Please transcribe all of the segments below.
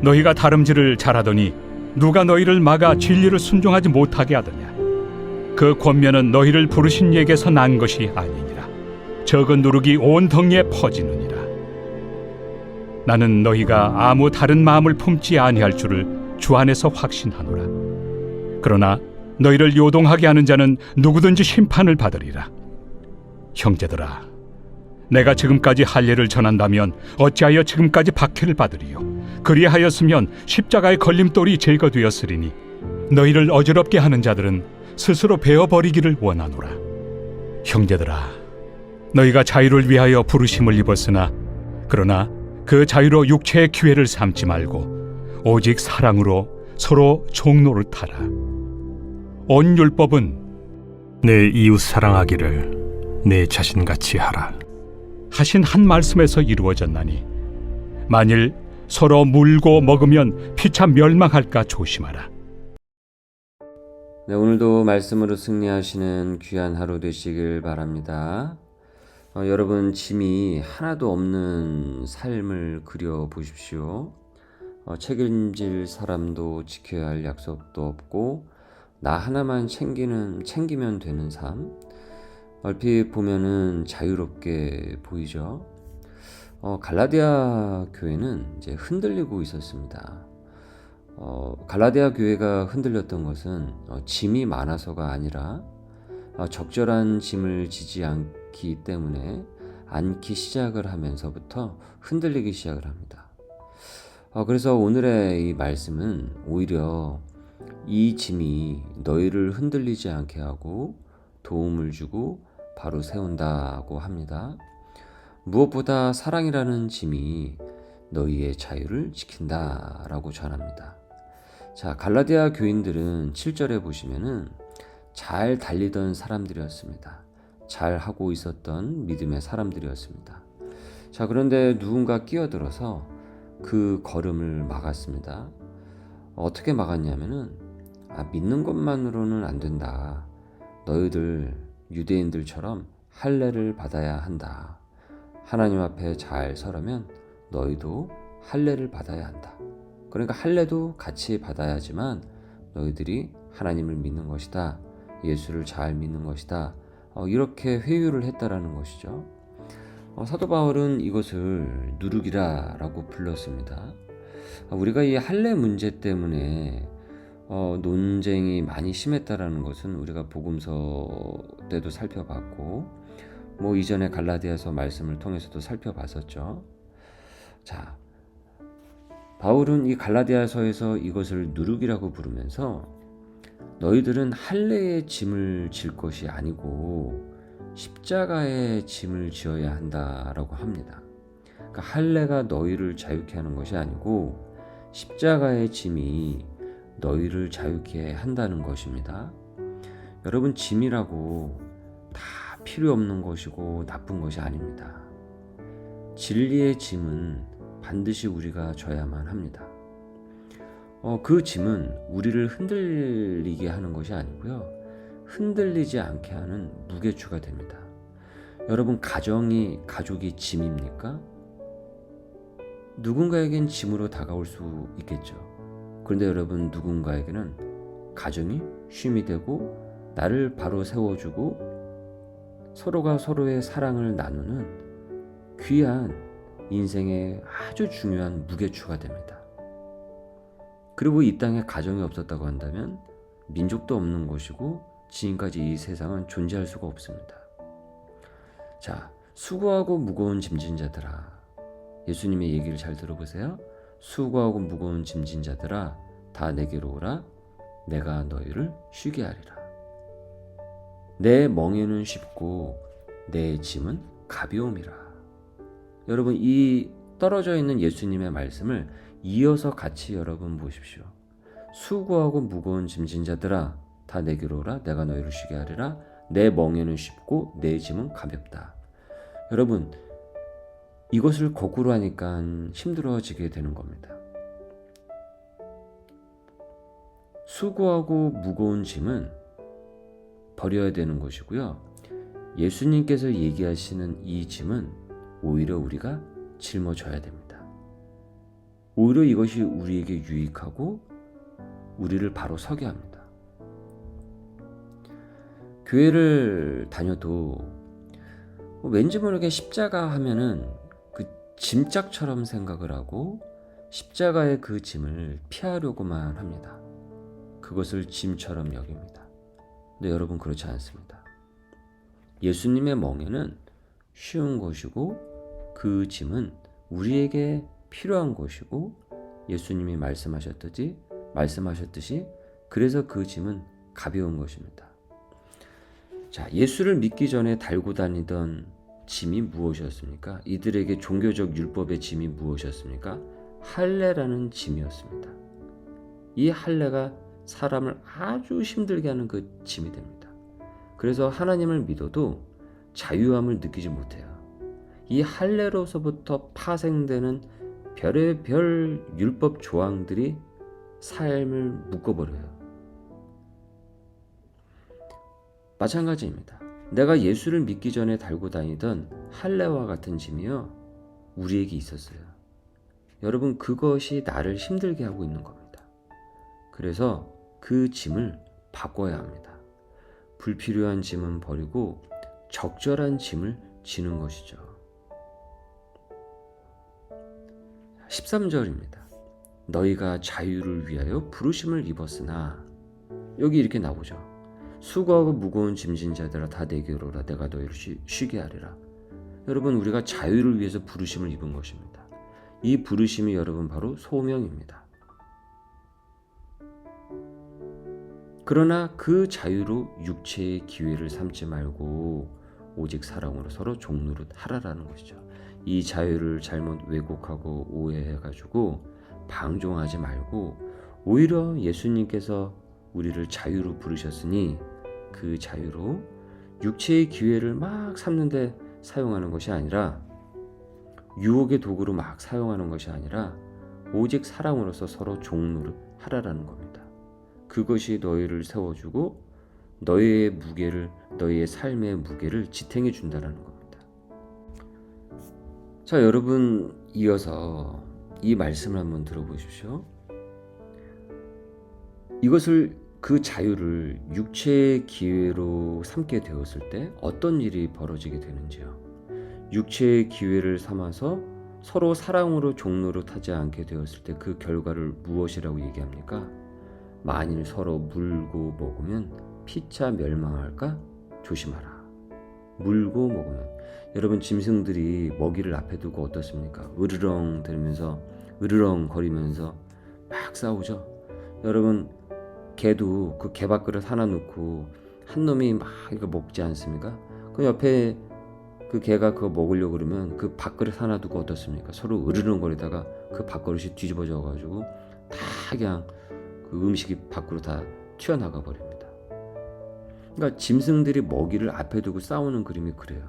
너희가 다름질을 잘하더니 누가 너희를 막아 진리를 순종하지 못하게 하더냐? 그 권면은 너희를 부르신 이에게서 난 것이 아니니라. 적은 누룩이 온 덩이에 퍼지느니라. 나는 너희가 아무 다른 마음을 품지 아니할 줄을 주 안에서 확신하노라. 그러나 너희를 요동하게 하는 자는 누구든지 심판을 받으리라. 형제들아, 내가 지금까지 할례를 전한다면 어찌하여 지금까지 박해를 받으리요? 그리하였으면 십자가의 걸림돌이 제거되었으리니 너희를 어지럽게 하는 자들은 스스로 베어버리기를 원하노라. 형제들아, 너희가 자유를 위하여 부르심을 입었으나 그러나 그 자유로 육체의 기회를 삼지 말고 오직 사랑으로 서로 종노릇하라. 온 율법은 내 이웃 사랑하기를 내 자신같이 하라. 하신 한 말씀에서 이루어졌나니 만일 서로 물고 먹으면 피차 멸망할까 조심하라. 네, 오늘도 말씀으로 승리하시는 귀한 하루 되시길 바랍니다. 여러분, 짐이 하나도 없는 삶을 그려 보십시오. 책임질 사람도 지켜야 할 약속도 없고 나 하나만 챙기면 되는 삶. 얼핏 보면은 자유롭게 보이죠. 갈라디아 교회는 이제 흔들리고 있었습니다. 갈라디아 교회가 흔들렸던 것은 짐이 많아서가 아니라 적절한 짐을 지지 않기 때문에 않기 시작을 하면서부터 흔들리기 시작을 합니다. 그래서 오늘의 이 말씀은 오히려 이 짐이 너희를 흔들리지 않게 하고 도움을 주고 바로 세운다고 합니다. 무엇보다 사랑이라는 짐이 너희의 자유를 지킨다라고 전합니다. 자, 갈라디아 교인들은 7절에 보시면은 잘 달리던 사람들이었습니다. 잘 하고 있었던 믿음의 사람들이었습니다. 자, 그런데 누군가 끼어들어서 그 걸음을 막았습니다. 어떻게 막았냐면은 믿는 것만으로는 안 된다. 너희들 유대인들처럼 할례를 받아야 한다. 하나님 앞에 잘 서려면 너희도 할례를 받아야 한다. 그러니까 할례도 같이 받아야지만 너희들이 하나님을 믿는 것이다. 예수를 잘 믿는 것이다. 이렇게 회유를 했다라는 것이죠. 사도 바울은 이것을 누룩이라고 불렀습니다. 우리가 이 할례 문제 때문에 논쟁이 많이 심했다라는 것은 우리가 복음서 때도 살펴봤고 이전에 갈라디아서 말씀을 통해서도 살펴봤었죠. 자, 바울은 이 갈라디아서에서 이것을 누룩이라고 부르면서 너희들은 할례의 짐을 질 것이 아니고 십자가의 짐을 지어야 한다라고 합니다. 그러니까 할례가 너희를 자유케 하는 것이 아니고 십자가의 짐이 너희를 자유케 한다는 것입니다. 여러분, 짐이라고 다 필요 없는 것이고 나쁜 것이 아닙니다. 진리의 짐은 반드시 우리가 져야만 합니다. 그 짐은 우리를 흔들리게 하는 것이 아니고요. 흔들리지 않게 하는 무게추가 됩니다. 여러분, 가족이 짐입니까? 누군가에겐 짐으로 다가올 수 있겠죠. 그런데 여러분, 누군가에게는 가정이 쉼이 되고 나를 바로 세워주고 서로가 서로의 사랑을 나누는 귀한 인생의 아주 중요한 무게추가 됩니다. 그리고 이 땅에 가정이 없었다고 한다면 민족도 없는 것이고 지금까지 이 세상은 존재할 수가 없습니다. 자, 수고하고 무거운 짐진 자들아, 예수님의 얘기를 잘 들어보세요. 수고하고 무거운 짐진 자들아, 다 내게로 오라. 내가 너희를 쉬게 하리라. 내 멍에는 쉽고 내 짐은 가벼움이라. 여러분, 이 떨어져 있는 예수님의 말씀을 이어서 같이 여러분 보십시오. 수고하고 무거운 짐진 자들아, 다 내게로 오라. 내가 너희를 쉬게 하리라. 내 멍에는 쉽고 내 짐은 가볍다. 여러분, 이것을 거꾸로 하니까 힘들어지게 되는 겁니다. 수고하고 무거운 짐은 버려야 되는 것이고요. 예수님께서 얘기하시는 이 짐은 오히려 우리가 짊어져야 됩니다. 오히려 이것이 우리에게 유익하고 우리를 바로 서게 합니다. 교회를 다녀도 왠지 모르게 십자가 하면은 그 짐짝처럼 생각을 하고 십자가의 그 짐을 피하려고만 합니다. 그것을 짐처럼 여깁니다. 근데 여러분 그렇지 않습니다. 예수님의 멍에는 쉬운 것이고 그 짐은 우리에게 필요한 것이고 예수님이 말씀하셨듯이 그래서 그 짐은 가벼운 것입니다. 자, 예수를 믿기 전에 달고 다니던 짐이 무엇이었습니까? 이들에게 종교적 율법의 짐이 무엇이었습니까? 할례라는 짐이었습니다. 이 할례가 사람을 아주 힘들게 하는 그 짐이 됩니다. 그래서 하나님을 믿어도 자유함을 느끼지 못해요. 이 할례로서부터 파생되는 별의별 율법 조항들이 삶을 묶어버려요. 마찬가지입니다. 내가 예수를 믿기 전에 달고 다니던 할례와 같은 짐이요, 우리에게 있었어요. 여러분, 그것이 나를 힘들게 하고 있는 겁니다. 그래서 그 짐을 바꿔야 합니다. 불필요한 짐은 버리고 적절한 짐을 지는 것이죠. 13절입니다. 너희가 자유를 위하여 부르심을 입었으나, 여기 이렇게 나오죠. 수고하고 무거운 짐진 자들아 다 내게로 오라. 내가 너희를 쉬게 하리라. 여러분, 우리가 자유를 위해서 부르심을 입은 것입니다. 이 부르심이 여러분 바로 소명입니다. 그러나 그 자유로 육체의 기회를 삼지 말고 오직 사랑으로 서로 종노릇 하라라는 것이죠. 이 자유를 잘못 왜곡하고 오해해가지고 방종하지 말고 오히려 예수님께서 우리를 자유로 부르셨으니 그 자유로 육체의 기회를 막 삼는데 사용하는 것이 아니라, 유혹의 도구로 막 사용하는 것이 아니라 오직 사랑으로서 서로 종노릇 하라라는 겁니다. 그것이 너희를 세워주고 너희의 삶의 무게를 지탱해 준다는 겁니다. 자, 여러분, 이어서 이 말씀을 한번 들어보십시오. 그 자유를 육체의 기회로 삼게 되었을 때 어떤 일이 벌어지게 되는지요. 육체의 기회를 삼아서 서로 사랑으로 종노릇하지 않게 되었을 때 그 결과를 무엇이라고 얘기합니까? 만일 서로 물고 먹으면 피차 멸망할까 조심하라. 물고 먹으면, 여러분, 짐승들이 먹이를 앞에 두고 어떻습니까? 으르렁 거리면서 막 싸우죠. 여러분, 개도 그 개밥그릇 하나 놓고 한 놈이 막 이거 먹지 않습니까? 그 옆에 그 개가 그거 먹으려고 그러면 그 밥그릇 하나 두고 어떻습니까? 서로 으르렁거리다가 그 밥그릇이 뒤집어져 가지고 다 그냥 그 음식이 밖으로 다 튀어나가 버립니다. 그러니까 짐승들이 먹이를 앞에 두고 싸우는 그림이 그래요.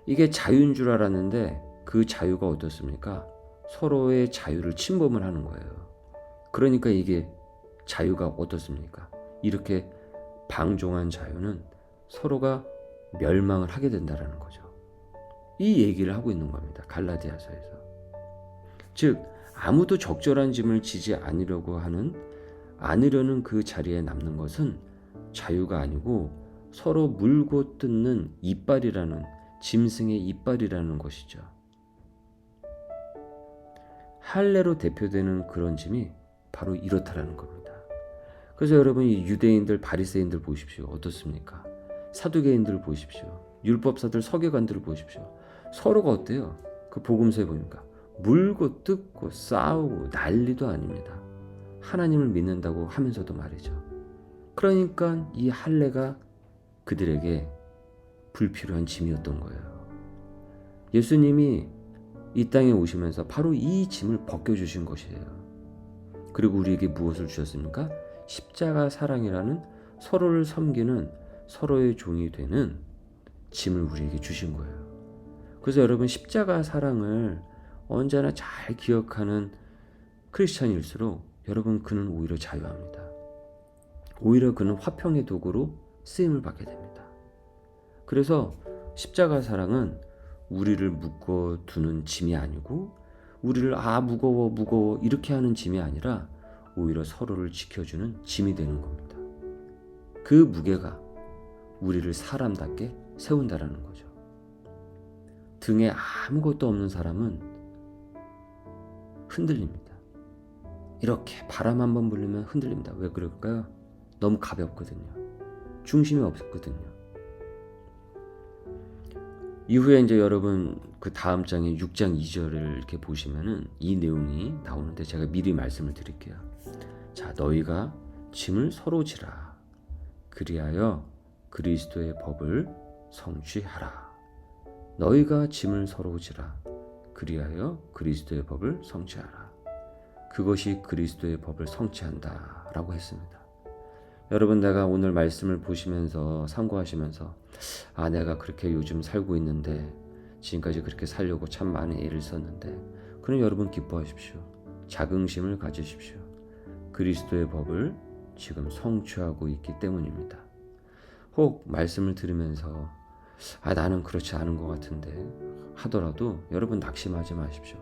이게 자유인 줄 알았는데 그 자유가 어떻습니까? 서로의 자유를 침범을 하는 거예요. 그러니까 이게 자유가 어떻습니까? 이렇게 방종한 자유는 서로가 멸망을 하게 된다는 거죠. 이 얘기를 하고 있는 겁니다. 갈라디아서에서. 즉, 아무도 적절한 짐을 지지 않으려는 그 자리에 남는 것은 자유가 아니고 서로 물고 뜯는 짐승의 이빨이라는 것이죠. 할례로 대표되는 그런 짐이 바로 이렇다라는 겁니다. 그래서 여러분, 이 유대인들, 바리새인들 보십시오. 어떻습니까? 사두개인들 보십시오. 율법사들, 서기관들을 보십시오. 서로가 어때요? 그 복음서에 보니까 물고 뜯고 싸우고 난리도 아닙니다. 하나님을 믿는다고 하면서도 말이죠. 그러니까 이 할례가 그들에게 불필요한 짐이었던 거예요. 예수님이 이 땅에 오시면서 바로 이 짐을 벗겨주신 것이에요. 그리고 우리에게 무엇을 주셨습니까? 십자가 사랑이라는 서로를 섬기는, 서로의 종이 되는 짐을 우리에게 주신 거예요. 그래서 여러분, 십자가 사랑을 언제나 잘 기억하는 크리스찬일수록 여러분, 그는 오히려 자유합니다. 오히려 그는 화평의 도구로 쓰임을 받게 됩니다. 그래서 십자가 사랑은 우리를 묶어두는 짐이 아니고 우리를 무거워 이렇게 하는 짐이 아니라 오히려 서로를 지켜주는 짐이 되는 겁니다. 그 무게가 우리를 사람답게 세운다라는 거죠. 등에 아무것도 없는 사람은 흔들립니다. 이렇게 바람 한번 불리면 흔들립니다. 왜 그럴까요? 너무 가볍거든요. 중심이 없거든요. 이후에 이제 여러분 그 다음 장에 6장 2절을 이렇게 보시면은 이 내용이 나오는데 제가 미리 말씀을 드릴게요. 자, 너희가 짐을 서로 지라. 그리하여 그리스도의 법을 성취하라. 너희가 짐을 서로 지라. 그리하여 그리스도의 법을 성취하라. 그것이 그리스도의 법을 성취한다 라고 했습니다. 여러분, 내가 오늘 말씀을 보시면서 참고하시면서 내가 그렇게 요즘 살고 있는데 지금까지 그렇게 살려고 참 많은 애를 썼는데, 그럼 여러분 기뻐하십시오. 자긍심을 가지십시오. 그리스도의 법을 지금 성취하고 있기 때문입니다. 혹 말씀을 들으면서 나는 그렇지 않은 것 같은데 하더라도 여러분 낙심하지 마십시오.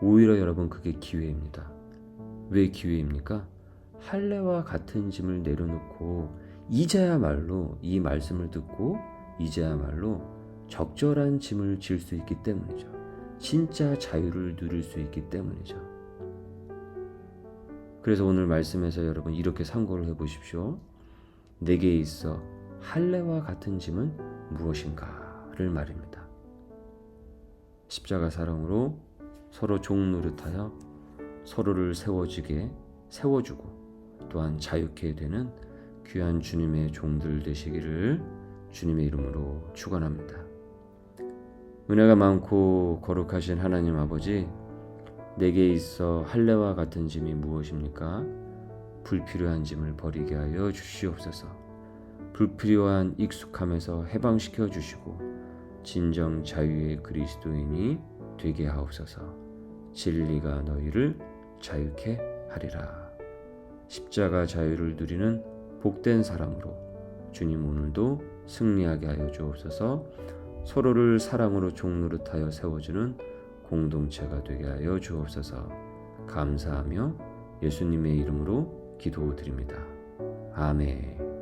오히려 여러분 그게 기회입니다. 왜 기회입니까? 할례와 같은 짐을 내려놓고 이제야말로 이 말씀을 듣고 이제야말로 적절한 짐을 질 수 있기 때문이죠. 진짜 자유를 누릴 수 있기 때문이죠. 그래서 오늘 말씀에서 여러분 이렇게 상고를 해보십시오. 내게 있어 할례와 같은 짐은 무엇인가를 말입니다. 십자가 사랑으로 서로 종노릇하여 서로를 세워주고 또한 자유케 되는 귀한 주님의 종들 되시기를 주님의 이름으로 축원합니다. 은혜가 많고 거룩하신 하나님 아버지, 내게 있어 할례와 같은 짐이 무엇입니까? 불필요한 짐을 버리게 하여 주시옵소서. 불필요한 익숙함에서 해방시켜 주시고 진정 자유의 그리스도인이 되게 하옵소서. 진리가 너희를 자유케 하리라. 십자가 자유를 누리는 복된 사람으로 주님 오늘도 승리하게 하여 주옵소서. 서로를 사랑으로 종노릇하여 세워주는 공동체가 되게 하여 주옵소서. 감사하며 예수님의 이름으로 기도드립니다. 아멘.